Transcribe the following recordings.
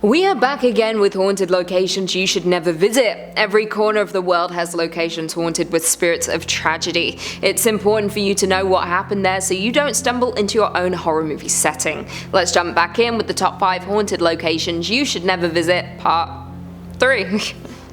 We are back again with haunted locations you should never visit. Every corner of the world has locations haunted with spirits of tragedy. It's important for you to know what happened there so you don't stumble into your own horror movie setting. Let's jump back in with the top 5 haunted locations you should never visit, part 3.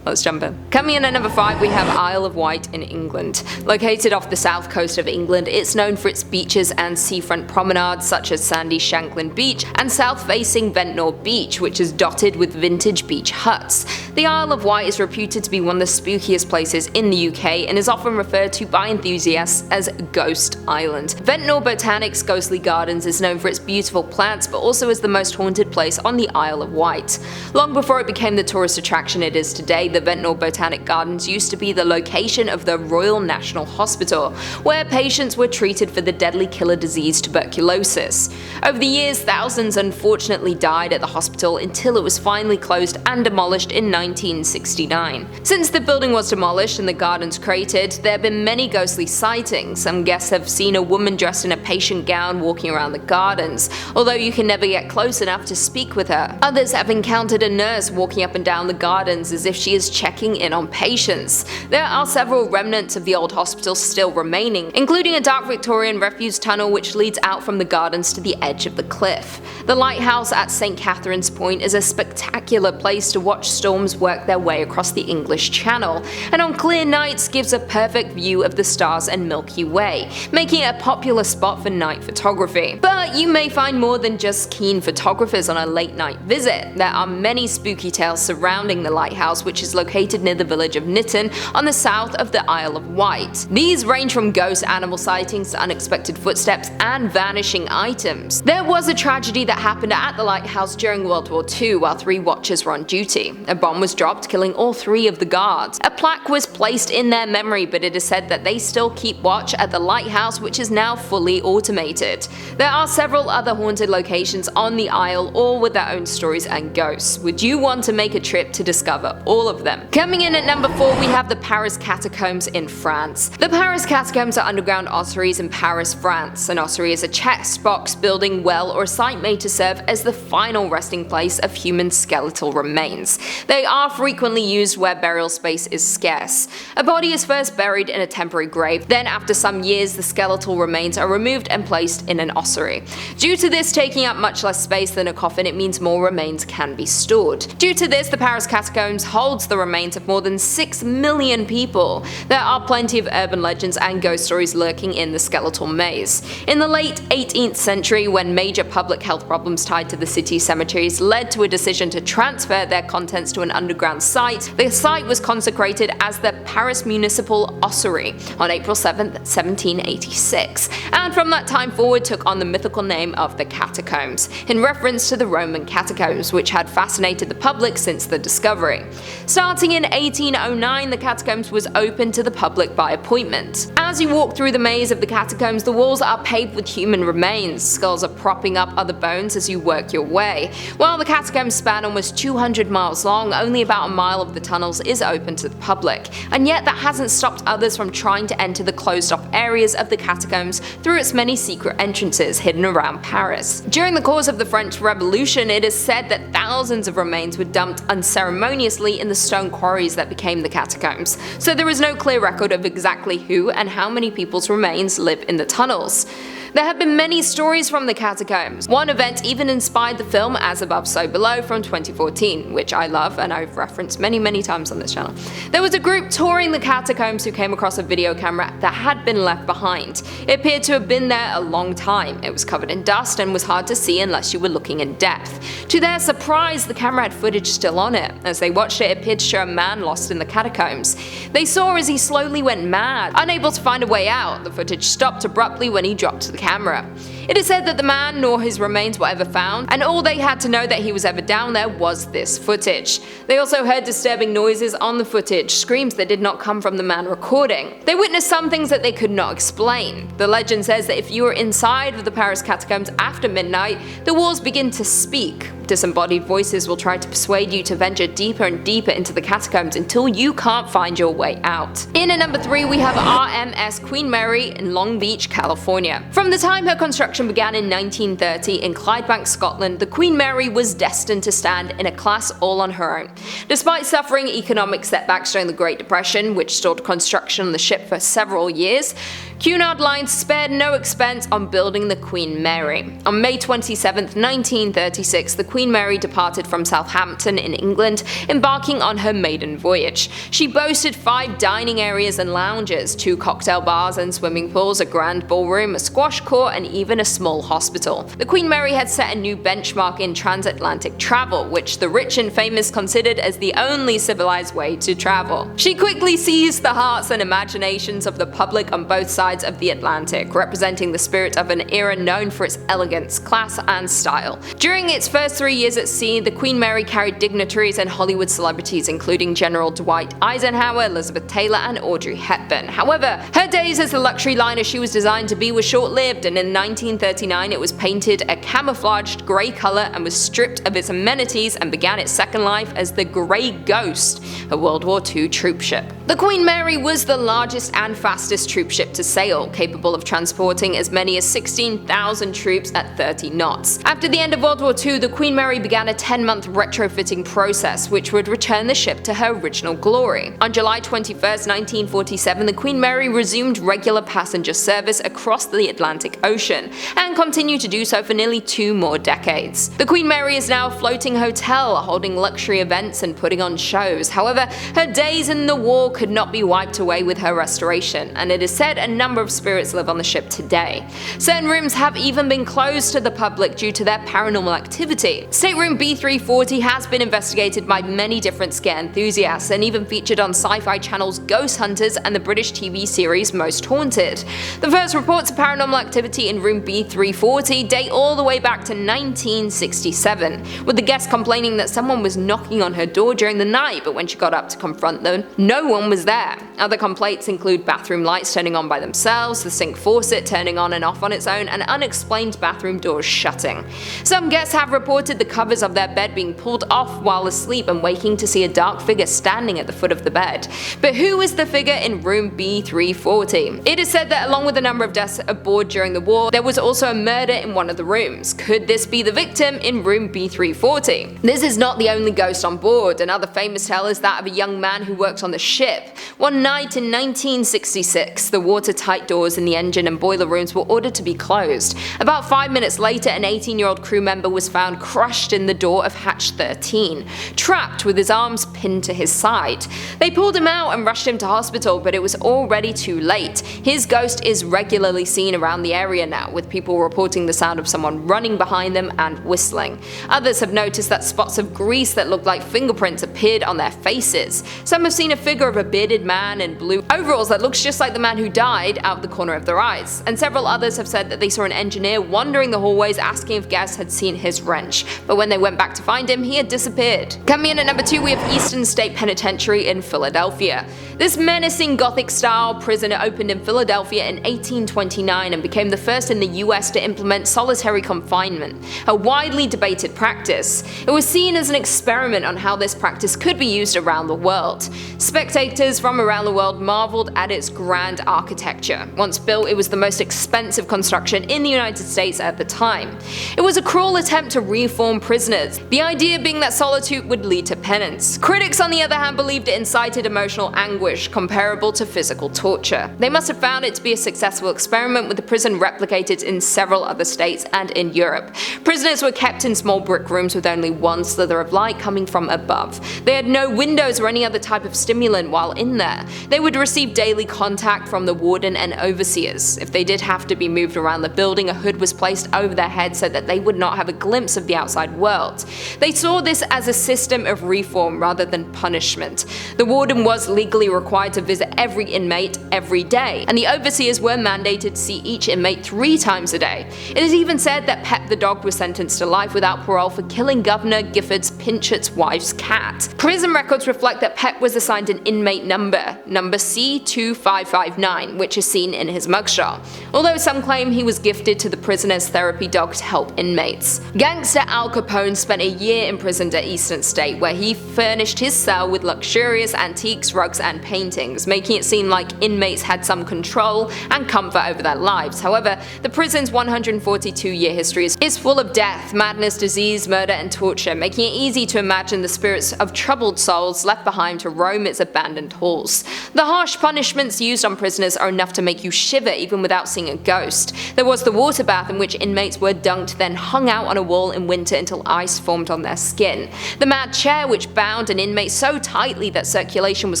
Let's jump in. Coming in at number 5, we have Isle of Wight in England. Located off the south coast of England, it's known for its beaches and seafront promenades such as sandy Shanklin Beach and south-facing Ventnor Beach, which is dotted with vintage beach huts. The Isle of Wight is reputed to be one of the spookiest places in the UK and is often referred to by enthusiasts as Ghost Island. Ventnor Botanic's Ghostly Gardens is known for its beautiful plants, but also is the most haunted place on the Isle of Wight. Long before it became the tourist attraction it is today, the Ventnor Botanic Gardens used to be the location of the Royal National Hospital, where patients were treated for the deadly killer disease tuberculosis. Over the years, thousands unfortunately died at the hospital until it was finally closed and demolished in 1969. Since the building was demolished and the gardens created, there have been many ghostly sightings. Some guests have seen a woman dressed in a patient gown walking around the gardens, although you can never get close enough to speak with her. Others have encountered a nurse walking up and down the gardens as if she is checking in on patients. There are several remnants of the old hospital still remaining, including a dark Victorian refuse tunnel which leads out from the gardens to the edge of the cliff. The lighthouse at St. Catherine's Point is a spectacular place to watch storms work their way across the English Channel, and on clear nights gives a perfect view of the stars and Milky Way, making it a popular spot for night photography. But you may find more than just keen photographers on a late night visit. There are many spooky tales surrounding the lighthouse, which is located near the village of Nitton on the south of the Isle of Wight. These range from ghost animal sightings to unexpected footsteps and vanishing items. There was a tragedy that happened at the lighthouse during World War II while 3 watchers were on duty. A bomb was dropped, killing all 3 of the guards. A plaque was placed in their memory, but it is said that they still keep watch at the lighthouse, which is now fully automated. There are several other haunted locations on the Isle, all with their own stories and ghosts. Would you want to make a trip to discover all of them? Coming in at number 4, we have the Paris Catacombs in France. The Paris Catacombs are underground ossuaries in Paris, France. An ossuary is a chest, box, building, well, or site made to serve as the final resting place of human skeletal remains. They are frequently used where burial space is scarce. A body is first buried in a temporary grave, then after some years the skeletal remains are removed and placed in an ossuary. Due to this taking up much less space than a coffin, it means more remains can be stored. Due to this, the Paris Catacombs holds the remains of more than 6 million people. There are plenty of urban legends and ghost stories lurking in the skeletal maze. In the late 18th century, when major public health problems tied to the city's cemeteries led to a decision to transfer their contents to an underground site, the site was consecrated as the Paris Municipal Ossuary on April 7, 1786, and from that time forward took on the mythical name of the Catacombs, in reference to the Roman catacombs, which had fascinated the public since the discovery. Starting in 1809, the catacombs was open to the public by appointment. As you walk through the maze of the catacombs, the walls are paved with human remains. Skulls are propping up other bones as you work your way. While the catacombs span almost 200 miles long, only about a mile of the tunnels is open to the public, and yet that hasn't stopped others from trying to enter the closed-off areas of the catacombs through its many secret entrances hidden around Paris. During the course of the French Revolution, it is said that thousands of remains were dumped unceremoniously in the stone quarries that became the catacombs, so there is no clear record of exactly who and how many people's remains live in the tunnels. There have been many stories from the catacombs. One event even inspired the film As Above So Below from 2014, which I love and I've referenced many times on this channel. There was a group touring the catacombs who came across a video camera that had been left behind. It appeared to have been there a long time. It was covered in dust and was hard to see unless you were looking in depth. To their surprise, the camera had footage still on it. As they watched it, it appeared to show a man lost in the catacombs. They saw as he slowly went mad. Unable to find a way out, the footage stopped abruptly when he dropped to the camera. It is said that the man nor his remains were ever found, and all they had to know that he was ever down there was this footage. They also heard disturbing noises on the footage, screams that did not come from the man recording. They witnessed some things that they could not explain. The legend says that if you were inside of the Paris catacombs after midnight, the walls begin to speak. Disembodied voices will try to persuade you to venture deeper and deeper into the catacombs until you can't find your way out. In at number 3, we have R.M.S. Queen Mary in Long Beach, California. From the time her construction construction began in 1930 in Clydebank, Scotland, the Queen Mary was destined to stand in a class all on her own. Despite suffering economic setbacks during the Great Depression, which stalled construction on the ship for several years, Cunard Line spared no expense on building the Queen Mary. On May 27, 1936, the Queen Mary departed from Southampton in England, embarking on her maiden voyage. She boasted 5 dining areas and lounges, 2 cocktail bars and swimming pools, a grand ballroom, a squash court, and even a small hospital. The Queen Mary had set a new benchmark in transatlantic travel, which the rich and famous considered as the only civilized way to travel. She quickly seized the hearts and imaginations of the public on both sides of the Atlantic, representing the spirit of an era known for its elegance, class, and style. During its first 3 years at sea, the Queen Mary carried dignitaries and Hollywood celebrities including General Dwight Eisenhower, Elizabeth Taylor, and Audrey Hepburn. However, her days as the luxury liner she was designed to be were short-lived, and in 1939 it was painted a camouflaged grey colour and was stripped of its amenities and began its second life as the Grey Ghost, a World War II troop ship. The Queen Mary was the largest and fastest troop ship to sail, capable of transporting as many as 16,000 troops at 30 knots. After the end of World War II, the Queen Mary began a 10-month retrofitting process which would return the ship to her original glory. On July 21, 1947, the Queen Mary resumed regular passenger service across the Atlantic Ocean, and continued to do so for nearly 2 more decades. The Queen Mary is now a floating hotel, holding luxury events and putting on shows. However, her days in the war could not be wiped away with her restoration, and it is said a number of spirits live on the ship today. Certain rooms have even been closed to the public due to their paranormal activity. Stateroom B340 has been investigated by many different scare enthusiasts, and even featured on Sci-Fi Channel's Ghost Hunters and the British TV series Most Haunted. The first reports of paranormal activity in room B340 date all the way back to 1967, with the guest complaining that someone was knocking on her door during the night, but when she got up to confront them, no one was there. Other complaints include bathroom lights turning on by themselves, the sink faucet turning on and off on its own, and unexplained bathroom doors shutting. Some guests have reported the covers of their bed being pulled off while asleep and waking to see a dark figure standing at the foot of the bed. But who is the figure in room B340? It is said that along with a number of deaths aboard during the war, there was also a murder in one of the rooms. Could this be the victim in room B340? This is not the only ghost on board. Another famous tale is that of a young man who worked on the ship. One night in 1966, the watertight doors in the engine and boiler rooms were ordered to be closed. About 5 minutes later, an 18-year-old crew member was found crushed in the door of hatch 13, trapped with his arms pinned to his side. They pulled him out and rushed him to hospital, but it was already too late. His ghost is regularly seen around the area now, with people reporting the sound of someone running behind them and whistling. Others have noticed that spots of grease that look like fingerprints appeared on their faces. Some have seen a figure of a bearded man in blue overalls that looks just like the man who died out the corner of their eyes, and several others have said that they saw an engineer wandering the hallways asking if guests had seen his wrench, but when they went back to find him, he had disappeared. Coming in at number 2, we have Eastern State Penitentiary in Philadelphia. This menacing Gothic-style prison opened in Philadelphia in 1829 and became the first in the US to implement solitary confinement, a widely debated practice. It was seen as an experiment on how this practice could be used around the world. Spectators from around the world marveled at its grand architecture. Once built, it was the most expensive construction in the United States at the time. It was a cruel attempt to reform prisoners, the idea being that solitude would lead to penance. Critics, on the other hand, believed it incited emotional anguish comparable to physical torture. They must have found it to be a successful experiment, with the prison replicated in several other states and in Europe. Prisoners were kept in small brick rooms with only one slither of light coming from above. They had no windows or any other type of stimulant while in there. They would receive daily contact from the warden and overseers. If they did have to be moved around the building, a hood was placed over their heads so that they would not have a glimpse of the outside world. They saw this as a system of reform rather than punishment. The warden was legally required to visit every inmate every day, and the overseers were mandated to see each inmate 3 times a day. It is even said that Pep the dog was sentenced to life without parole for killing Governor Gifford's Pinchet's wife's cat. Prison records reflect that Pep was assigned an inmate number C2559, which which is seen in his mugshot, although some claim he was gifted to the prisoner's therapy dog to help inmates. Gangster Al Capone spent a year imprisoned at Eastern State, where he furnished his cell with luxurious antiques, rugs, and paintings, making it seem like inmates had some control and comfort over their lives. However, the prison's 142-year history is full of death, madness, disease, murder, and torture, making it easy to imagine the spirits of troubled souls left behind to roam its abandoned halls. The harsh punishments used on prisoners are enough to make you shiver even without seeing a ghost. There was the water bath, in which inmates were dunked, then hung out on a wall in winter until ice formed on their skin. The mad chair, which bound an inmate so tightly that circulation was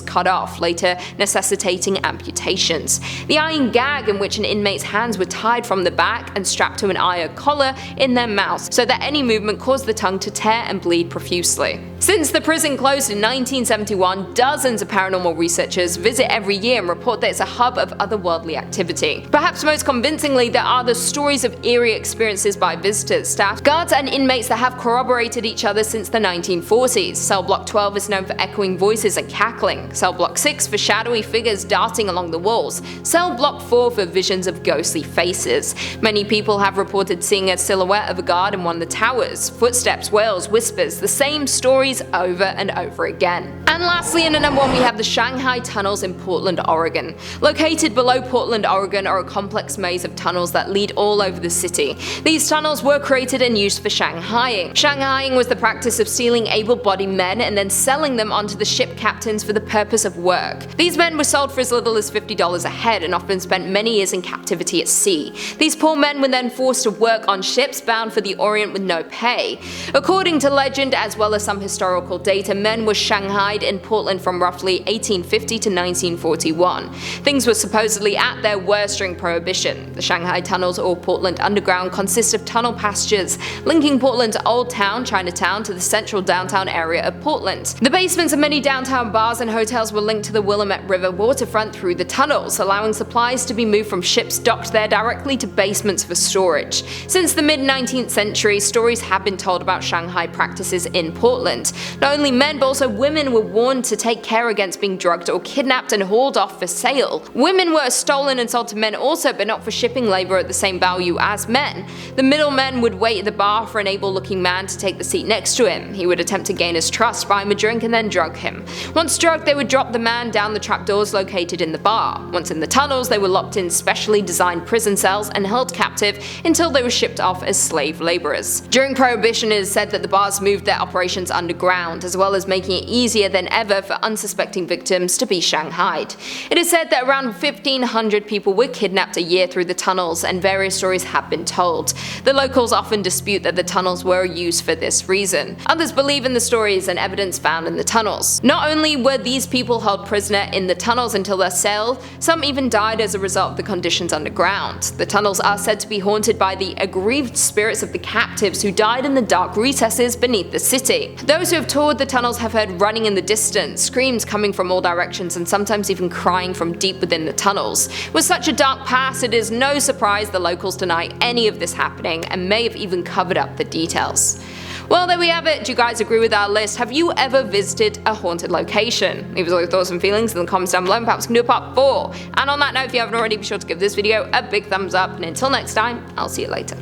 cut off, later necessitating amputations. The iron gag, in which an inmate's hands were tied from the back and strapped to an iron collar in their mouths, so that any movement caused the tongue to tear and bleed profusely. Since the prison closed in 1971, dozens of paranormal researchers visit every year and report that it's a hub of otherworldly activity. Perhaps most convincingly, there are the stories of eerie experiences by visitors, staff, guards, and inmates that have corroborated each other since the 1940s. Cell Block 12 is known for echoing voices and cackling, Cell Block 6 for shadowy figures darting along the walls, Cell Block 4 for visions of ghostly faces. Many people have reported seeing a silhouette of a guard in one of the towers, footsteps, wails, whispers, the same stories over and over again. And lastly, in at number 1, we have the Shanghai Tunnels in Portland, Oregon. Located below Portland, Oregon are a complex maze of tunnels that lead all over the city. These tunnels were created and used for Shanghaiing. Shanghaiing was the practice of stealing able-bodied men and then selling them onto the ship captains for the purpose of work. These men were sold for as little as $50 a head and often spent many years in captivity at sea. These poor men were then forced to work on ships bound for the Orient with no pay. According to legend, as well as some historical data, men were shanghaied in Portland from roughly 1850 to 1941. Things were supposedly at their worst during Prohibition. The Shanghai Tunnels, or Portland Underground, consist of tunnel passages linking Portland's Old Town, Chinatown, to the central downtown area of Portland. The basements of many downtown bars and hotels were linked to the Willamette River waterfront through the tunnels, allowing supplies to be moved from ships docked there directly to basements for storage. Since the mid-19th century, stories have been told about Shanghai practices in Portland. Not only men, but also women were warned to take care against being drugged or kidnapped and hauled off for sale. Women were stolen and sold to men also, but not for shipping labor at the same value as men. The middlemen would wait at the bar for an able-looking man to take the seat next to him. He would attempt to gain his trust, buy him a drink, and then drug him. Once drugged, they would drop the man down the trapdoors located in the bar. Once in the tunnels, they were locked in specially designed prison cells and held captive until they were shipped off as slave laborers. During Prohibition, it is said that the bars moved their operations underground, as well as making it easier than ever for unsuspecting victims to be shanghaied. It is said that around 1,500 people were kidnapped a year through the tunnels, and various stories have been told. The locals often dispute that the tunnels were used for this reason. Others believe in the stories and evidence found in the tunnels. Not only were these people held prisoner in the tunnels until their sale, some even died as a result of the conditions underground. The tunnels are said to be haunted by the aggrieved spirits of the captives who died in the dark recesses beneath the city. Those who have toured the tunnels have heard running in the distance, screams coming from all directions, and sometimes even crying from deep within the tunnels. With such a dark past, it is no surprise the locals deny any of this happening and may have even covered up the details. Well, there we have it. Do you guys agree with our list? Have you ever visited a haunted location? Leave us all your thoughts and feelings in the comments down below, and perhaps we can do a part 4. And on that note, if you haven't already, be sure to give this video a big thumbs up, and until next time, I'll see you later.